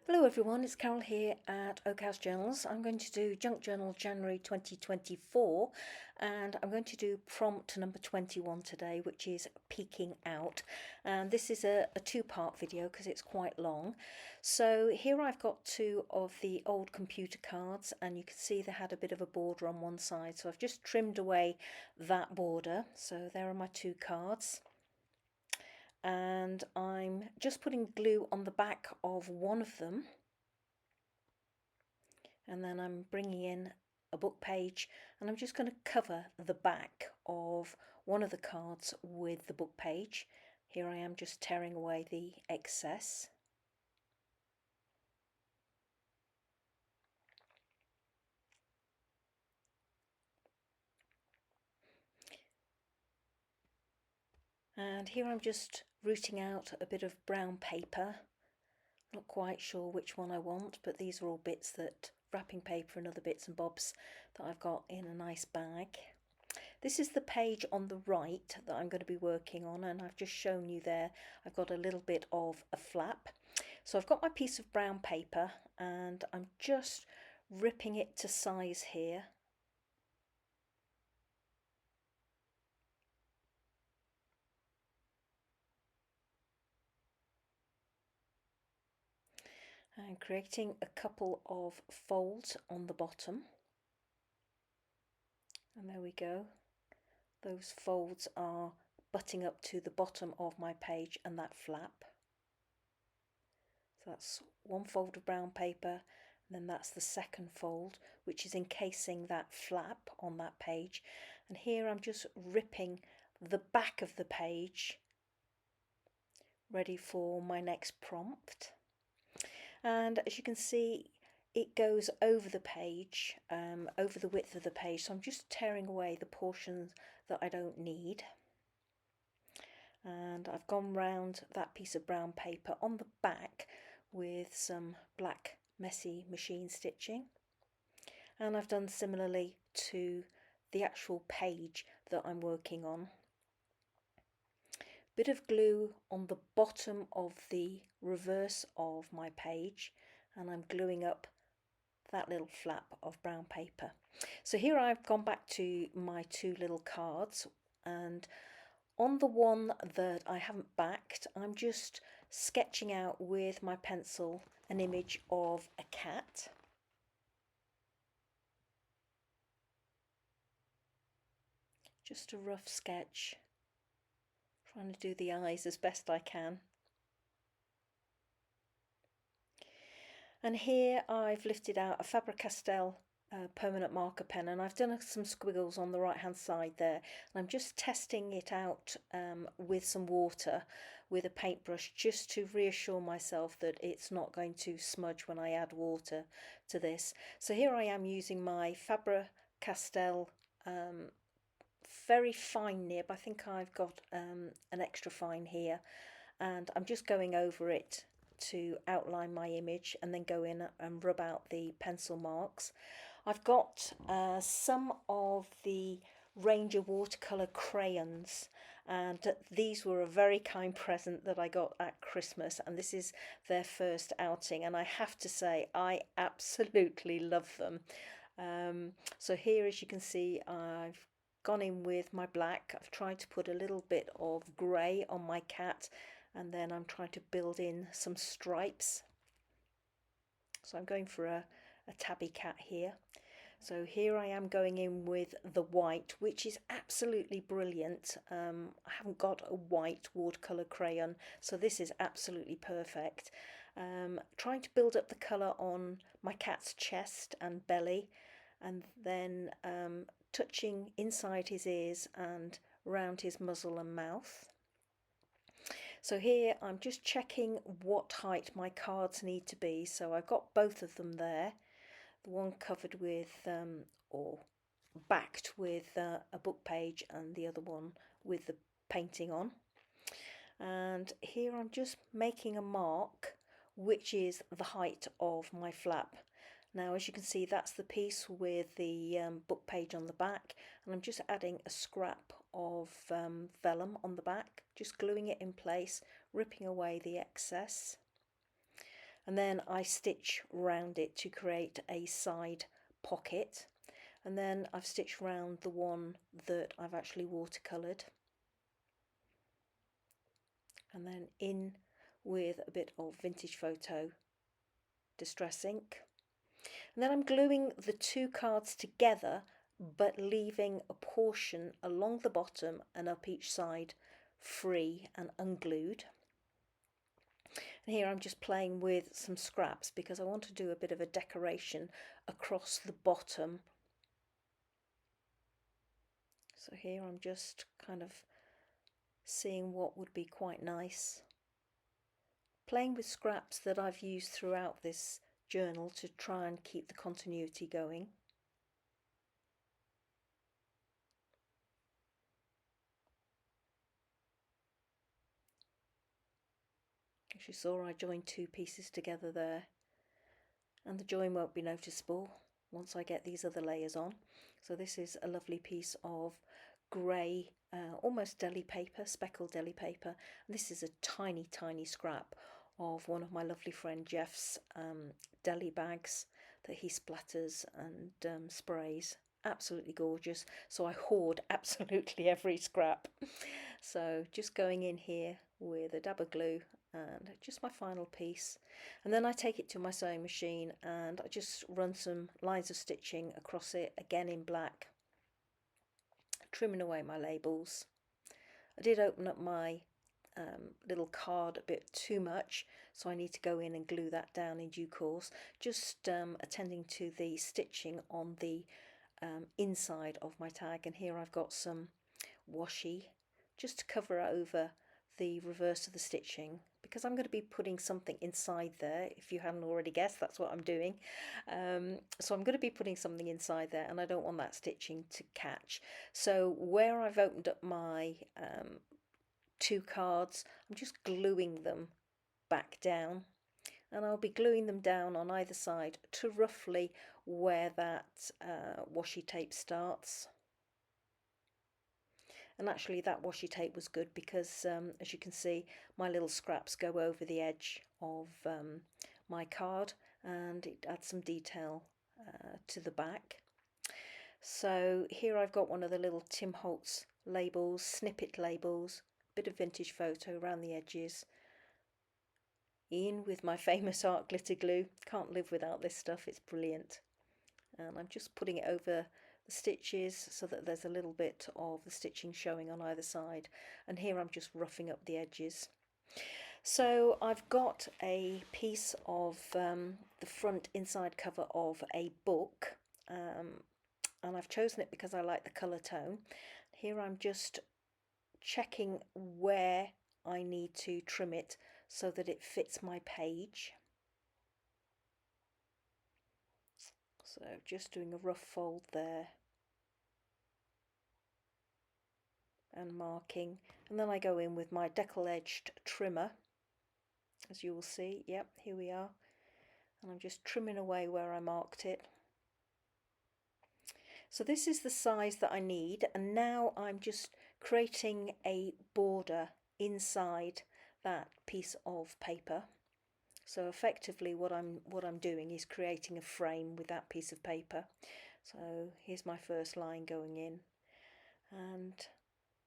Hello everyone, it's Carol here at Oak House Journals. I'm going to do Junk Journal January 2024 and I'm going to do prompt number 21 today, which is peeking out. And this is a two-part video because it's quite long. So here I've got two of the old computer cards and you can see they had a bit of a border on one side. So I've just trimmed away that border. So there are my two cards. And I'm just putting glue on the back of one of them, and then I'm bringing in a book page and I'm just going to cover the back of one of the cards with the book page. Here I am just tearing away the excess. And here I'm just rooting out a bit of brown paper. Not quite sure which one I want, but these are all bits that wrapping paper and other bits and bobs that I've got in a nice bag. This is the page on the right that I'm going to be working on, and I've just shown you there I've got a little bit of a flap. So I've got my piece of brown paper and I'm just ripping it to size here. And creating a couple of folds on the bottom. And there we go. Those folds are butting up to the bottom of my page and that flap. So that's one fold of brown paper, and then that's the second fold, which is encasing that flap on that page. And here I'm just ripping the back of the page ready for my next prompt. And as you can see, it goes over the page, over the width of the page, so I'm just tearing away the portions that I don't need. And I've gone round that piece of brown paper on the back with some black messy machine stitching, and I've done similarly to the actual page that I'm working on. Bit of glue on the bottom of the reverse of my page, and I'm gluing up that little flap of brown paper. So here I've gone back to my two little cards, and on the one that I haven't backed, I'm just sketching out with my pencil an image of a cat. Just a rough sketch, trying to do the eyes as best I can. And here I've lifted out a Faber-Castell permanent marker pen, and I've done some squiggles on the right hand side there, and I'm just testing it out with some water with a paintbrush, just to reassure myself that it's not going to smudge when I add water to this. So here I am using my Faber-Castell very fine nib. I think I've got an extra fine here, and I'm just going over it to outline my image and then go in and rub out the pencil marks. I've got some of the Ranger watercolour crayons, and these were a very kind present that I got at Christmas, and this is their first outing, and I have to say I absolutely love them. So here, as you can see, I've gone in with my black. I've tried to put a little bit of grey on my cat, and then I'm trying to build in some stripes. So I'm going for a tabby cat here. So here I am going in with the white, which is absolutely brilliant. I haven't got a white watercolour crayon, so this is absolutely perfect. Trying to build up the colour on my cat's chest and belly, and then touching inside his ears and around his muzzle and mouth. So here I'm just checking what height my cards need to be. So I've got both of them there. The one covered with or backed with a book page, and the other one with the painting on. And here I'm just making a mark, which is the height of my flap. Now, as you can see, that's the piece with the book page on the back, and I'm just adding a scrap of vellum on the back, just gluing it in place, ripping away the excess. and then I stitch round it to create a side pocket, and then I've stitched round the one that I've actually watercoloured, and then in with a bit of Vintage Photo distress ink, and then I'm gluing the two cards together but leaving a portion along the bottom and up each side free and unglued. And here I'm just playing with some scraps because I want to do a bit of a decoration across the bottom. So here I'm just kind of seeing what would be quite nice. Playing with scraps that I've used throughout this journal to try and keep the continuity going. As you saw, I joined two pieces together there, and the join won't be noticeable once I get these other layers on. So this is a lovely piece of grey, almost deli paper, speckled deli paper. And this is a tiny, tiny scrap of one of my lovely friend Jeff's deli bags that he splatters and sprays. Absolutely gorgeous. So I hoard absolutely every scrap. So just going in here with a dab of glue and just my final piece, and then I take it to my sewing machine and I just run some lines of stitching across it, again in black, trimming away my labels. I did open up my little card a bit too much, so I need to go in and glue that down in due course. Just attending to the stitching on the inside of my tag, and here I've got some washi just to cover over the reverse of the stitching, because I'm going to be putting something inside there. If you hadn't already guessed, that's what I'm doing. So I'm going to be putting something inside there, and I don't want that stitching to catch. So where I've opened up my two cards, I'm just gluing them back down, and I'll be gluing them down on either side to roughly where that washi tape starts. And actually that washi tape was good because as you can see, my little scraps go over the edge of my card, and it adds some detail to the back. So here I've got one of the little Tim Holtz labels, snippet labels, bit of Vintage Photo around the edges, in with my famous art glitter glue. Can't live without this stuff, it's brilliant. And I'm just putting it over the stitches so that there's a little bit of the stitching showing on either side, and here I'm just roughing up the edges. So I've got a piece of the front inside cover of a book, and I've chosen it because I like the colour tone. Here I'm just checking where I need to trim it so that it fits my page. So just doing a rough fold there and marking, and then I go in with my decal edged trimmer, as you will see. Yep, here we are, and I'm just trimming away where I marked it. So this is the size that I need, and now I'm just creating a border inside that piece of paper. So effectively what I'm doing is creating a frame with that piece of paper. So here's my first line going in, and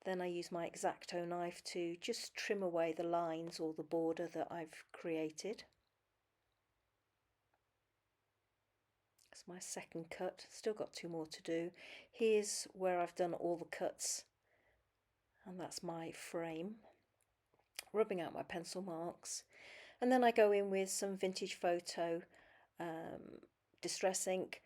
then I use my X-Acto knife to just trim away the lines or the border that I've created. That's my second cut, still got two more to do. Here's where I've done all the cuts, and that's my frame. Rubbing out my pencil marks, and then I go in with some Vintage Photo distress ink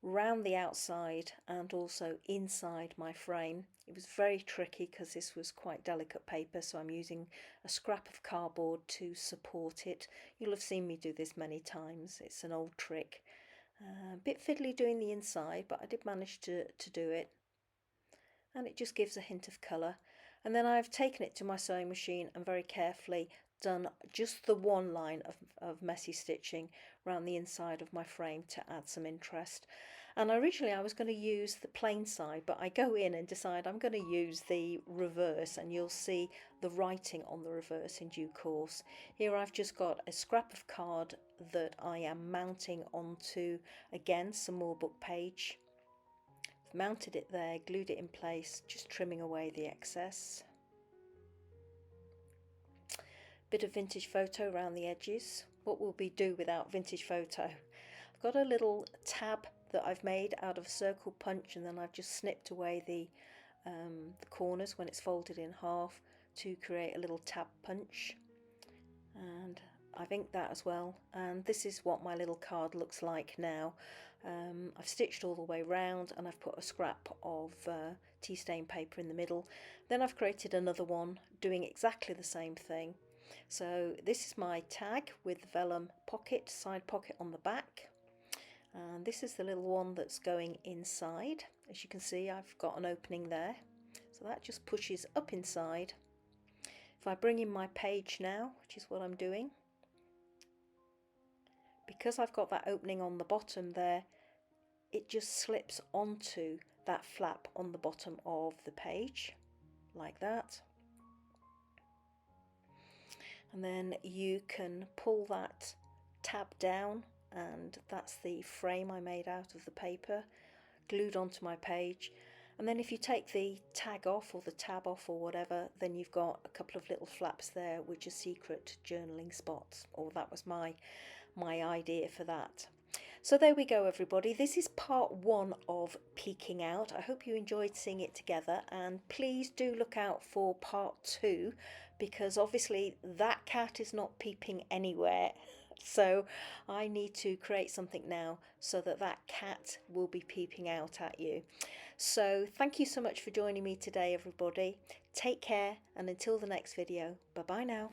round the outside and also inside my frame. It was very tricky because this was quite delicate paper, so I'm using a scrap of cardboard to support it. You'll have seen me do this many times, it's an old trick. A bit fiddly doing the inside, but I did manage to do it, and it just gives a hint of colour. And then I've taken it to my sewing machine and very carefully done just the one line of messy stitching around the inside of my frame to add some interest. And originally I was going to use the plain side, but I go in and decide I'm going to use the reverse, and you'll see the writing on the reverse in due course. Here I've just got a scrap of card that I am mounting onto, again, some more book page. I've mounted it there, glued it in place, just trimming away the excess. Bit of vintage photo around the edges. What will we do without vintage photo? I've got a little tab that I've made out of circle punch, and then I've just snipped away the corners when it's folded in half to create a little tab punch, and I've inked that as well. And this is what my little card looks like now. I've stitched all the way round, and I've put a scrap of tea stain paper in the middle. Then I've created another one doing exactly the same thing. So this is my tag with the vellum pocket, side pocket on the back. And this is the little one that's going inside. As you can see, I've got an opening there, so that just pushes up inside. If I bring in my page now, which is what I'm doing, because I've got that opening on the bottom there, it just slips onto that flap on the bottom of the page like that. And then you can pull that tab down, and that's the frame I made out of the paper glued onto my page. And then if you take the tag off, or the tab off, or whatever, then you've got a couple of little flaps there which are secret journaling spots, or that was my idea for that. So there we go, everybody. This is part one of Peeking Out. I hope you enjoyed seeing it together, and please do look out for part two, because obviously that cat is not peeping anywhere. So I need to create something now so that that cat will be peeping out at you. So thank you so much for joining me today, everybody. Take care, and until the next video, bye bye now.